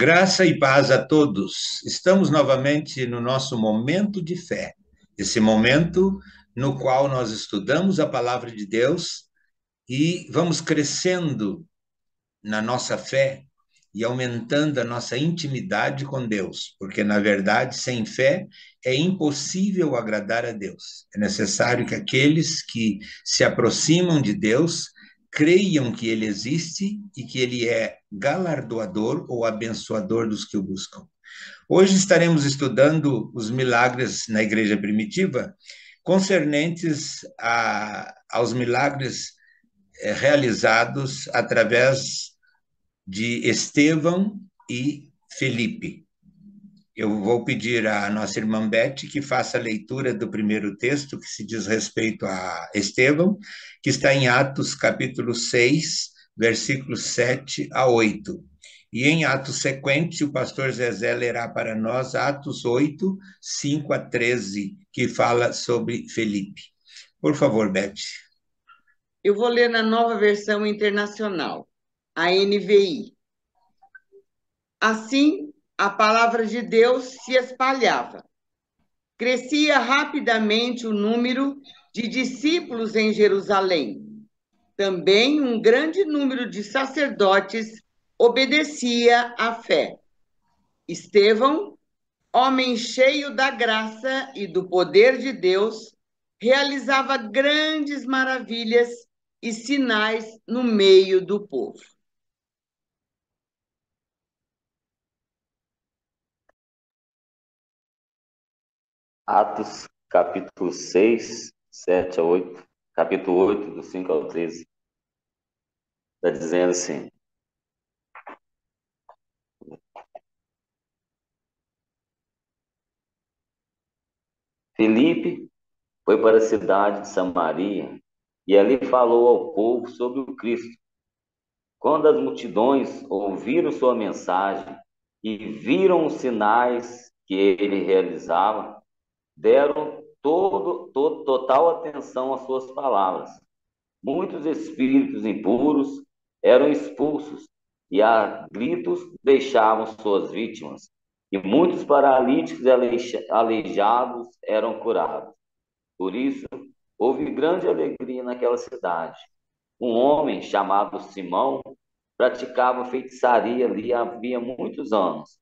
Graça e paz a todos. Estamos novamente no nosso momento de fé, esse momento no qual nós estudamos a palavra de Deus e vamos crescendo na nossa fé e aumentando a nossa intimidade com Deus, porque, na verdade, sem fé é impossível agradar a Deus. É necessário que aqueles que se aproximam de Deus creiam que Ele existe e que Ele é galardoador ou abençoador dos que o buscam. Hoje estaremos estudando os milagres na igreja primitiva, concernentes aos milagres realizados através de Estevão e Felipe. Eu vou pedir à nossa irmã Beth que faça a leitura do primeiro texto, que se diz respeito a Estevão, que está em Atos capítulo 6, versículos 7 a 8. E em Atos sequente, o pastor Zezé lerá para nós Atos 8, 5 a 13, que fala sobre Felipe. Por favor, Beth. Eu vou ler na Nova Versão Internacional, a NVI. Assim, a palavra de Deus se espalhava. Crescia rapidamente o número de discípulos em Jerusalém. Também um grande número de sacerdotes obedecia à fé. Estevão, homem cheio da graça e do poder de Deus, realizava grandes maravilhas e sinais no meio do povo. Atos, capítulo 6, 7 a 8, capítulo 8, do 5 ao 13, está dizendo assim: Filipe foi para a cidade de Samaria e ali falou ao povo sobre o Cristo. Quando as multidões ouviram sua mensagem e viram os sinais que ele realizava, deram total atenção às suas palavras. Muitos espíritos impuros eram expulsos e a gritos deixavam suas vítimas, e muitos paralíticos e aleijados eram curados. Por isso, houve grande alegria naquela cidade. Um homem chamado Simão praticava feitiçaria ali havia muitos anos.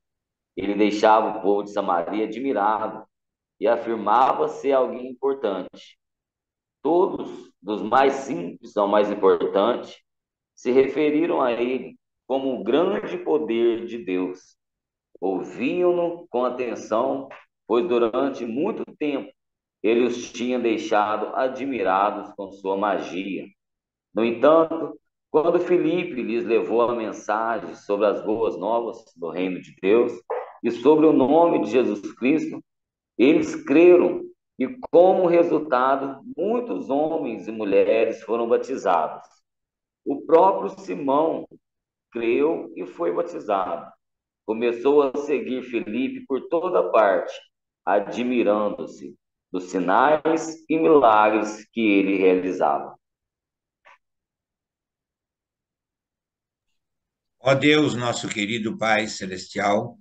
Ele deixava o povo de Samaria admirado e afirmava ser alguém importante. Todos, dos mais simples ao mais importante, se referiram a ele como o grande poder de Deus. Ouviam-no com atenção, pois durante muito tempo ele os tinha deixado admirados com sua magia. No entanto, quando Filipe lhes levou a mensagem sobre as boas novas do reino de Deus e sobre o nome de Jesus Cristo, eles creram e, como resultado, muitos homens e mulheres foram batizados. O próprio Simão creu e foi batizado. Começou a seguir Filipe por toda parte, admirando-se dos sinais e milagres que ele realizava. Ó Deus, nosso querido Pai Celestial,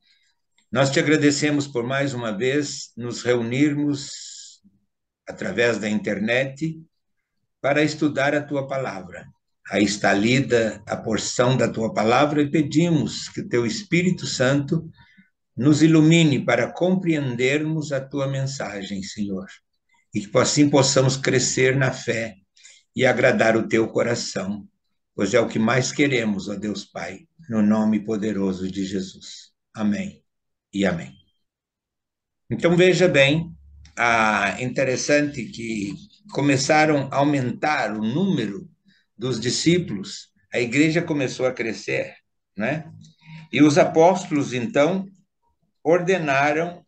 nós te agradecemos por mais uma vez nos reunirmos através da internet para estudar a tua palavra. Aí está lida a porção da tua palavra e pedimos que o teu Espírito Santo nos ilumine para compreendermos a tua mensagem, Senhor, e que assim possamos crescer na fé e agradar o teu coração, pois é o que mais queremos, ó Deus Pai, no nome poderoso de Jesus. Amém e amém. Então veja bem, interessante que começaram a aumentar o número dos discípulos, a igreja começou a crescer, né? E os apóstolos, então, ordenaram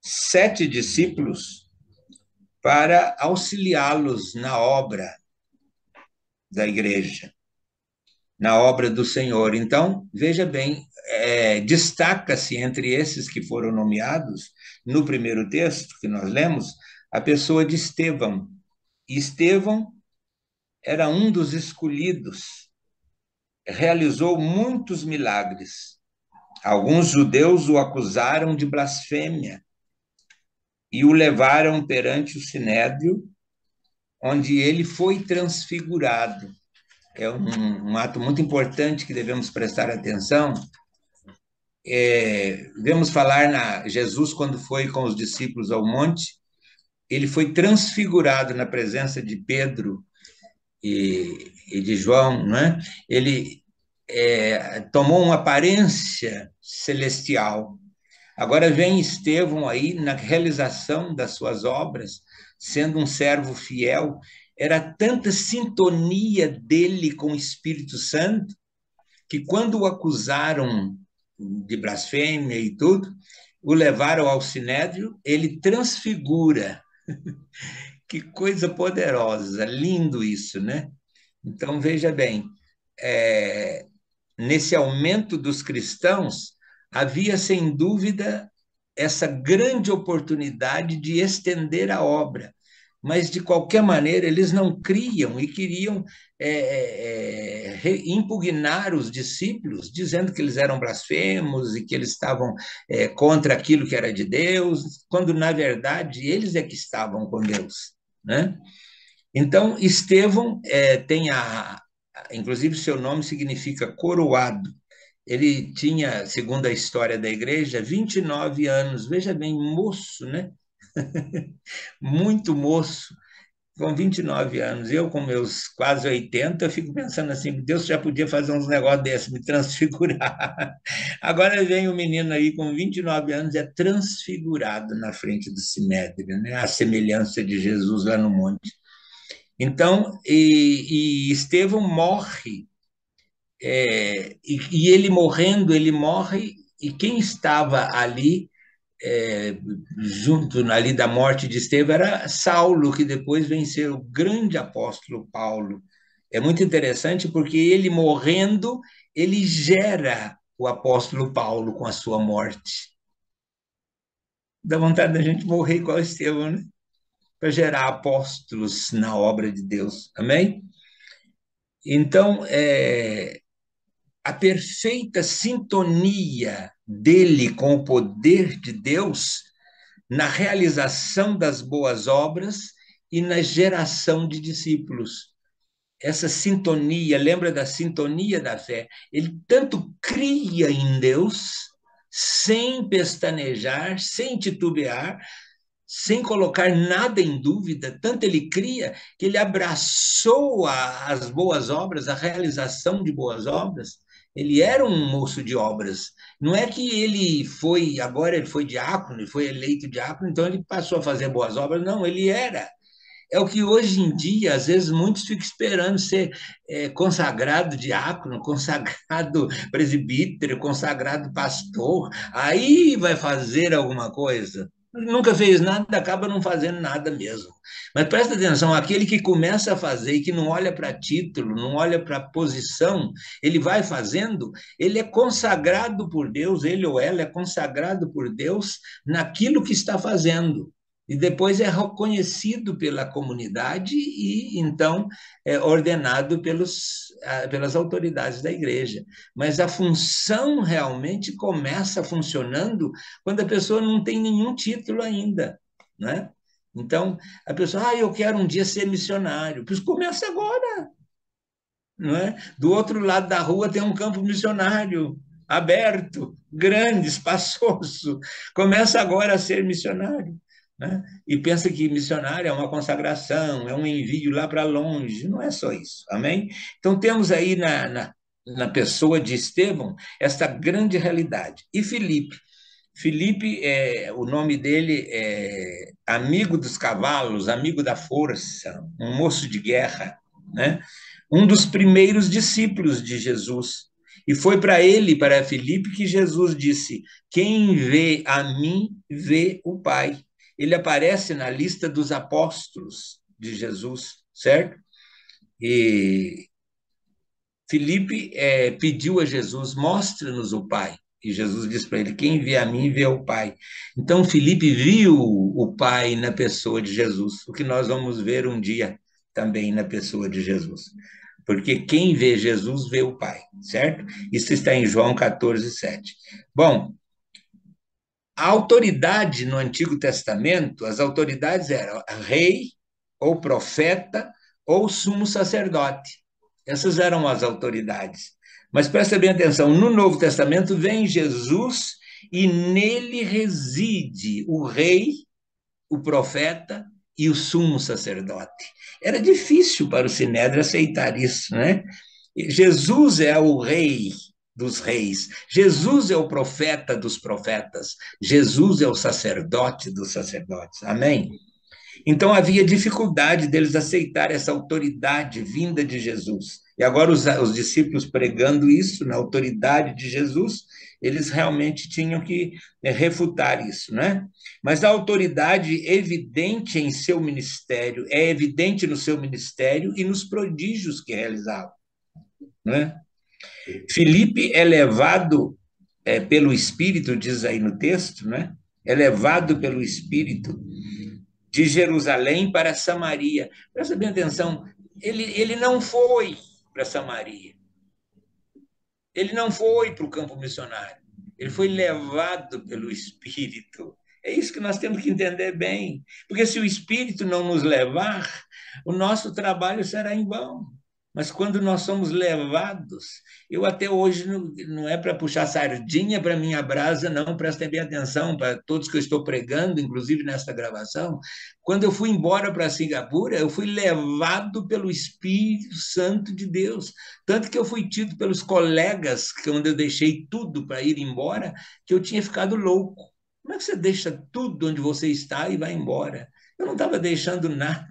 7 discípulos para auxiliá-los na obra da igreja, na obra do Senhor. Então, veja bem, destaca-se entre esses que foram nomeados, no primeiro texto que nós lemos, a pessoa de Estevão. E Estevão era um dos escolhidos, realizou muitos milagres. Alguns judeus o acusaram de blasfêmia e o levaram perante o sinédrio, onde ele foi transfigurado. É um ato muito importante que devemos prestar atenção. Devemos falar Jesus, quando foi com os discípulos ao monte, ele foi transfigurado na presença de Pedro e de João, não é? Ele tomou uma aparência celestial. Agora vem Estevão aí na realização das suas obras, sendo um servo fiel. Era tanta sintonia dele com o Espírito Santo que quando o acusaram de blasfêmia e tudo, o levaram ao sinédrio, ele transfigura. Que coisa poderosa, lindo isso, né? Então, veja bem, nesse aumento dos cristãos, havia, sem dúvida, essa grande oportunidade de estender a obra. Mas, de qualquer maneira, eles não criam e queriam impugnar os discípulos, dizendo que eles eram blasfemos e que eles estavam contra aquilo que era de Deus, quando, na verdade, eles é que estavam com Deus, né? Então, Estevão inclusive, seu nome significa coroado. Ele tinha, segundo a história da igreja, 29 anos. Veja bem, moço, né? Muito moço, com 29 anos. Eu, com meus quase 80, eu fico pensando assim, Deus já podia fazer uns negócios desses, me transfigurar. Agora vem o menino aí com 29 anos, é transfigurado na frente do sinédrio, né? A semelhança de Jesus lá no monte. Então, e Estevão morre, e ele morrendo, ele morre, e quem estava ali, junto ali da morte de Estevão, era Saulo, que depois vem ser o grande apóstolo Paulo. É muito interessante porque ele morrendo, ele gera o apóstolo Paulo com a sua morte. Dá vontade da gente morrer igual Estevão, né? Para gerar apóstolos na obra de Deus. Amém? Então, a perfeita sintonia dele com o poder de Deus na realização das boas obras e na geração de discípulos. Essa sintonia, lembra da sintonia da fé? Ele tanto cria em Deus, sem pestanejar, sem titubear, sem colocar nada em dúvida, tanto ele cria que ele abraçou as boas obras, a realização de boas obras. Ele era um moço de obras. Não é que agora ele foi diácono, ele foi eleito diácono, então ele passou a fazer boas obras. Não, ele era. É o que hoje em dia, às vezes, muitos ficam esperando ser consagrado diácono, consagrado presbítero, consagrado pastor. Aí vai fazer alguma coisa. Nunca fez nada, acaba não fazendo nada mesmo. Mas presta atenção, aquele que começa a fazer e que não olha para título, não olha para posição, ele vai fazendo, ele é consagrado por Deus, ele ou ela é consagrado por Deus naquilo que está fazendo. E depois é reconhecido pela comunidade e, então, é ordenado pelas autoridades da igreja. Mas a função realmente começa funcionando quando a pessoa não tem nenhum título ainda, né? Então, a pessoa, eu quero um dia ser missionário. Pois começa agora, não é? Do outro lado da rua tem um campo missionário, aberto, grande, espaçoso. Começa agora a ser missionário. Né? E pensa que missionário é uma consagração, é um envio lá para longe. Não é só isso, amém? Então, temos aí na pessoa de Estevão esta grande realidade. E Filipe? Filipe, o nome dele é amigo dos cavalos, amigo da força, um moço de guerra, né? Um dos primeiros discípulos de Jesus. E foi para ele, para Filipe, que Jesus disse: quem vê a mim, vê o Pai. Ele aparece na lista dos apóstolos de Jesus, certo? E Filipe pediu a Jesus: mostra-nos o Pai. E Jesus disse para ele: quem vê a mim, vê o Pai. Então, Filipe viu o Pai na pessoa de Jesus, o que nós vamos ver um dia também na pessoa de Jesus. porque quem vê Jesus vê o Pai, certo? Isso está em João 14:7. Bom, a autoridade no Antigo Testamento, as autoridades eram rei, ou profeta, ou sumo sacerdote. Essas eram as autoridades. Mas presta bem atenção, no Novo Testamento vem Jesus e nele reside o rei, o profeta e o sumo sacerdote. Era difícil para o Sinédrio aceitar isso, né? Jesus é o rei dos reis, Jesus é o profeta dos profetas, Jesus é o sacerdote dos sacerdotes. Amém? Então havia dificuldade deles aceitar essa autoridade vinda de Jesus. E agora os discípulos pregando isso, na autoridade de Jesus, eles realmente tinham que refutar isso, né? Mas a autoridade evidente em seu ministério, é evidente no seu ministério e nos prodígios que realizava, né? Filipe é levado pelo Espírito, diz aí no texto, né? É levado pelo Espírito de Jerusalém para Samaria. Presta bem atenção, ele não foi para Samaria, ele não foi para o campo missionário, ele foi levado pelo Espírito. É isso que nós temos que entender bem, porque se o Espírito não nos levar, o nosso trabalho será em vão. Mas quando nós somos levados, eu até hoje não é para puxar sardinha para minha brasa, não, prestem bem atenção para todos que eu estou pregando, inclusive nesta gravação. Quando eu fui embora para Singapura, eu fui levado pelo Espírito Santo de Deus. Tanto que eu fui tido pelos colegas, quando eu deixei tudo para ir embora, que eu tinha ficado louco. Como é que você deixa tudo onde você está e vai embora? Eu não estava deixando nada,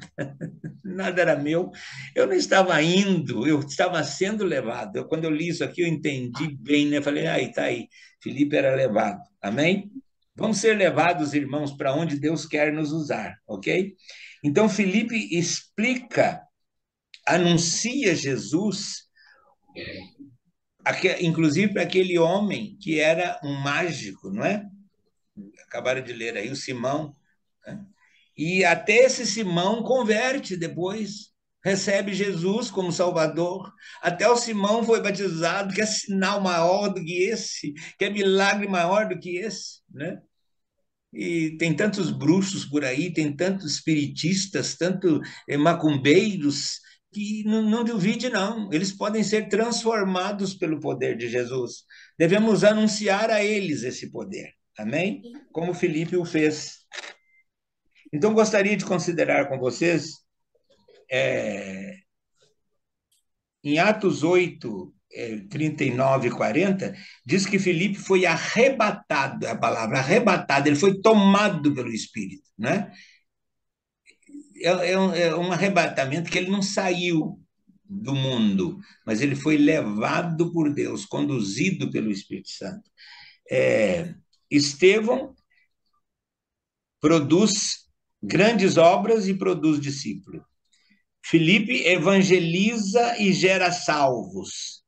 nada era meu. Eu não estava indo, eu estava sendo levado. Quando eu li isso aqui, eu entendi bem, né? Falei, aí, tá aí, Filipe era levado. Amém? Vamos ser levados, irmãos, para onde Deus quer nos usar, ok? Então, Filipe explica, anuncia Jesus, inclusive para aquele homem que era um mágico, não é? Acabaram de ler aí, o Simão, né? E até esse Simão converte depois, recebe Jesus como Salvador. Até o Simão foi batizado, que é sinal maior do que esse, que é milagre maior do que esse, né? E tem tantos bruxos por aí, tem tantos espiritistas, tanto macumbeiros, que não duvide, não. Eles podem ser transformados pelo poder de Jesus. Devemos anunciar a eles esse poder. Amém? Como Filipe o fez. Então, gostaria de considerar com vocês, em Atos 8, 39 e 40, diz que Filipe foi arrebatado, é a palavra arrebatado, ele foi tomado pelo Espírito, né? É um arrebatamento que ele não saiu do mundo, mas ele foi levado por Deus, conduzido pelo Espírito Santo. Estevão produz grandes obras e produz discípulos. Filipe evangeliza e gera salvos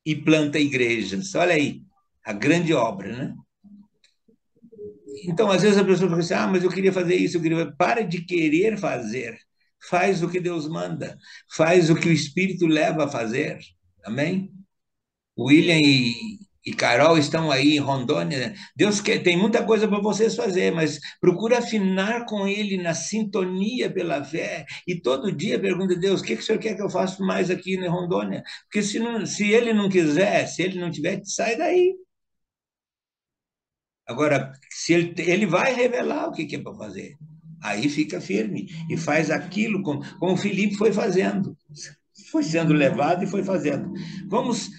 e planta igrejas. Olha aí, a grande obra, né? Então, às vezes a pessoa fala assim, mas eu queria fazer isso, eu queria... Para de querer fazer. Faz o que Deus manda. Faz o que o Espírito leva a fazer. Amém? William e Carol estão aí em Rondônia. Deus tem muita coisa para vocês fazer, mas procura afinar com Ele na sintonia pela fé. E todo dia pergunta a Deus, o que o Senhor quer que eu faça mais aqui em Rondônia? Porque se Ele não quiser, se Ele não tiver, sai daí. Agora, se ele vai revelar o que é para fazer, aí fica firme e faz aquilo como o Filipe foi fazendo. Foi sendo levado e foi fazendo. Vamos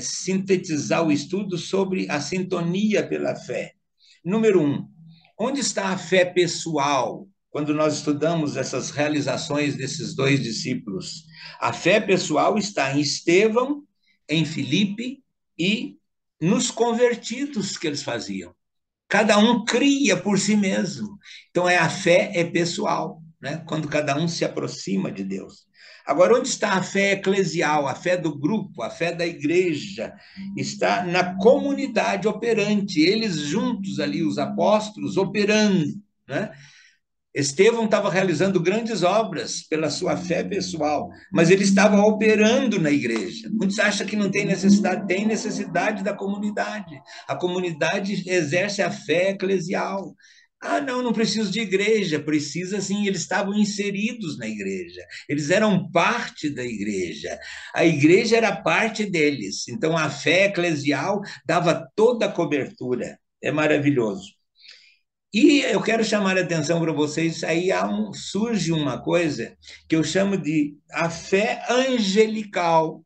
sintetizar o estudo sobre a sintonia pela fé. Número 1, onde está a fé pessoal? Quando nós estudamos essas realizações desses dois discípulos, a fé pessoal está em Estevão, em Filipe e nos convertidos que eles faziam. Cada um cria por si mesmo. Então, a fé é pessoal, né? Quando cada um se aproxima de Deus. Agora, onde está a fé eclesial, a fé do grupo, a fé da igreja? Está na comunidade operante, eles juntos ali, os apóstolos, operando, né? Estevão estava realizando grandes obras pela sua fé pessoal, mas ele estava operando na igreja. Muitos acham que não tem necessidade da comunidade. A comunidade exerce a fé eclesial. Ah, não, não preciso de igreja. Precisa sim, eles estavam inseridos na igreja. Eles eram parte da igreja. A igreja era parte deles. Então a fé eclesial dava toda a cobertura. É maravilhoso. E eu quero chamar a atenção para vocês, aí surge uma coisa que eu chamo de a fé angelical.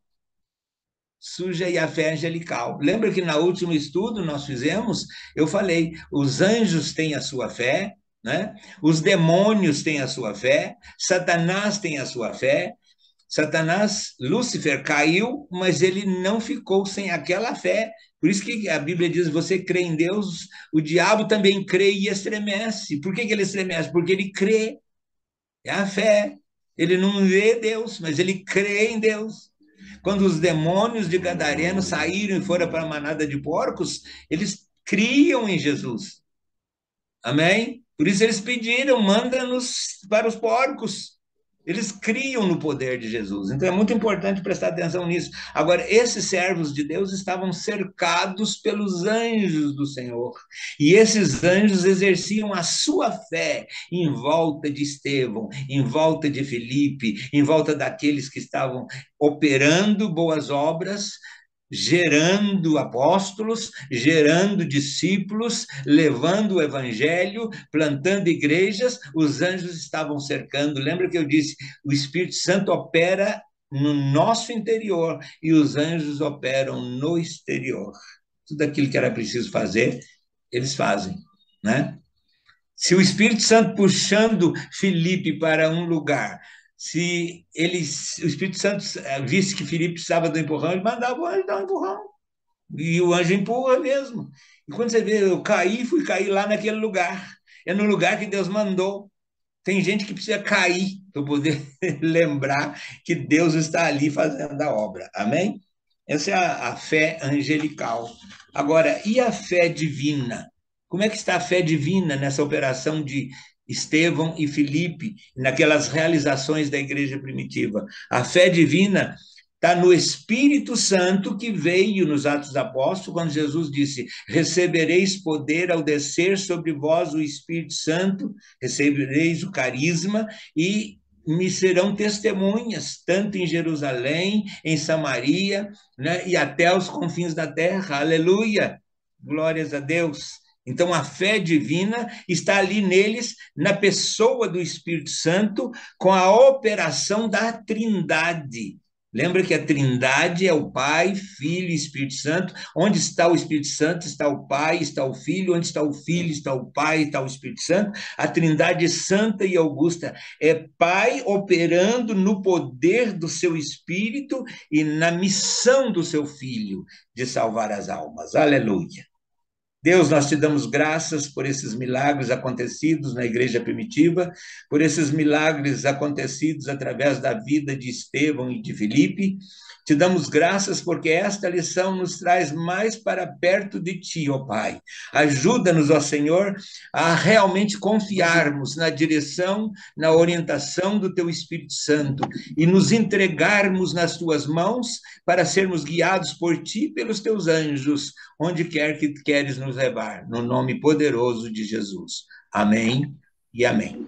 Surge aí a fé angelical. Lembra que no último estudo nós fizemos, eu falei, os anjos têm a sua fé, né? Os demônios têm a sua fé, Satanás tem a sua fé, Satanás, Lúcifer, caiu, mas ele não ficou sem aquela fé. Por isso que a Bíblia diz: você crê em Deus, o diabo também crê e estremece. Por que ele estremece? Porque ele crê. É a fé. Ele não vê Deus, mas ele crê em Deus. Quando os demônios de Gadareno saíram e foram para a manada de porcos, eles criam em Jesus. Amém? Por isso eles pediram: manda-nos para os porcos. Eles criam no poder de Jesus. Então é muito importante prestar atenção nisso. Agora, esses servos de Deus estavam cercados pelos anjos do Senhor. E esses anjos exerciam a sua fé em volta de Estevão, em volta de Filipe, em volta daqueles que estavam operando boas obras, gerando apóstolos, gerando discípulos, levando o evangelho, plantando igrejas, os anjos estavam cercando. Lembra que eu disse, o Espírito Santo opera no nosso interior e os anjos operam no exterior. Tudo aquilo que era preciso fazer, eles fazem, né? Se o Espírito Santo puxando Filipe para um lugar, se o Espírito Santo visse que Filipe precisava do empurrão, ele mandava o anjo dar um empurrão. E o anjo empurra mesmo. E quando você vê, eu fui cair lá naquele lugar. É no lugar que Deus mandou. Tem gente que precisa cair para poder lembrar que Deus está ali fazendo a obra. Amém? Essa é a fé angelical. Agora, e a fé divina? Como é que está a fé divina nessa operação de Estevão e Filipe, naquelas realizações da igreja primitiva? A fé divina está no Espírito Santo que veio nos Atos dos Apóstolos, quando Jesus disse: recebereis poder ao descer sobre vós o Espírito Santo, recebereis o carisma e me serão testemunhas, tanto em Jerusalém, em Samaria, né, e até os confins da terra. Aleluia! Glórias a Deus. Então, a fé divina está ali neles, na pessoa do Espírito Santo, com a operação da Trindade. Lembra que a Trindade é o Pai, Filho e Espírito Santo. Onde está o Espírito Santo, está o Pai, está o Filho. Onde está o Filho, está o Pai, está o Espírito Santo. A Trindade santa e augusta é Pai operando no poder do seu Espírito e na missão do seu Filho de salvar as almas. Aleluia. Deus, nós te damos graças por esses milagres acontecidos na igreja primitiva, por esses milagres acontecidos através da vida de Estevão e de Filipe. Te damos graças porque esta lição nos traz mais para perto de ti, ó Pai. Ajuda-nos, ó Senhor, a realmente confiarmos na direção, na orientação do teu Espírito Santo e nos entregarmos nas tuas mãos para sermos guiados por ti e pelos teus anjos, onde quer que queres nos levar, no nome poderoso de Jesus. Amém e amém.